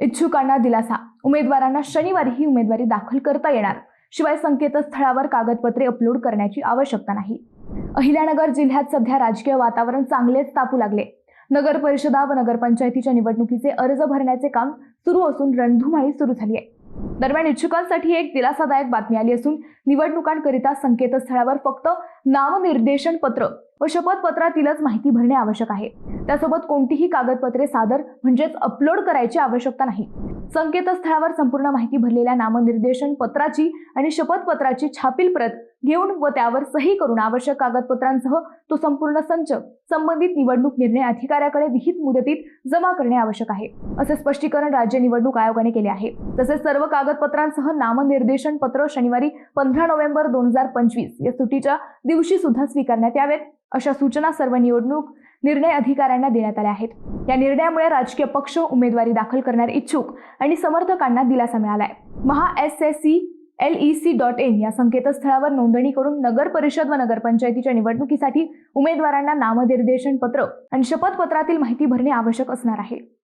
इच्छुकांना दिलासा, उमेदवारांना शनिवारी ही उमेदवारी दाखल करता येणार. शिवाय संकेतस्थळावर कागदपत्रे अपलोड करण्याची आवश्यकता नाही. अहिल्यानगर जिल्ह्यात सध्या राजकीय वातावरण चांगलेच तापू लागले. नगर परिषदा व नगरपंचायतीच्या निवडणुकीचे अर्ज भरण्याचे काम सुरू असून रणधुमाळी सुरू झाली आहे. दरम्यान इच्छुकांसाठी एक दिलासादायक बातमी आली असून निवडणुकांकरिता संकेतस्थळावर फक्त नामनिर्देशन पत्र व शपथपत्रातीलच माहिती भरणे आवश्यक आहे. त्यासोबत कोणतीही कागदपत्रे सादर म्हणजेच अपलोड करायची आवश्यकता नाही. संकेतस्थळावर संपूर्ण माहिती भरलेल्या नामनिर्देशन पत्राची आणि शपथपत्राची छापील प्रत घेऊन व त्यावर सही करून आवश्यक कागदपत्रांसह तो संपूर्ण संच संबंधित निवडणूक निर्णय अधिकाऱ्याकडे विहित मुदतीत जमा करणे आवश्यक आहे, असे स्पष्टीकरण राज्य निवडणूक आयोगाने केले आहे. तसेच सर्व कागदपत्रांसह नामनिर्देशन पत्र शनिवारी 15 नोव्हेंबर 2025 या सुट्टीच्या दिवशी सुद्धा स्वीकारण्यात यावेत, अशा सूचना सर्व निवडणूक निर्णय अधिकाऱ्यांना देण्यात आल्या आहेत. या निर्णयामुळे राजकीय पक्ष, उमेदवारी दाखल करणारे इच्छुक आणि समर्थकांना दिलासा मिळालाय. MahaSSCLEC.in या संकेतस्थळावर नोंदणी करून नगर परिषद व नगरपंचायतीच्या निवडणुकीसाठी उमेदवारांना नामनिर्देशन पत्र आणि शपथपत्रातील माहिती भरणे आवश्यक असणार आहे.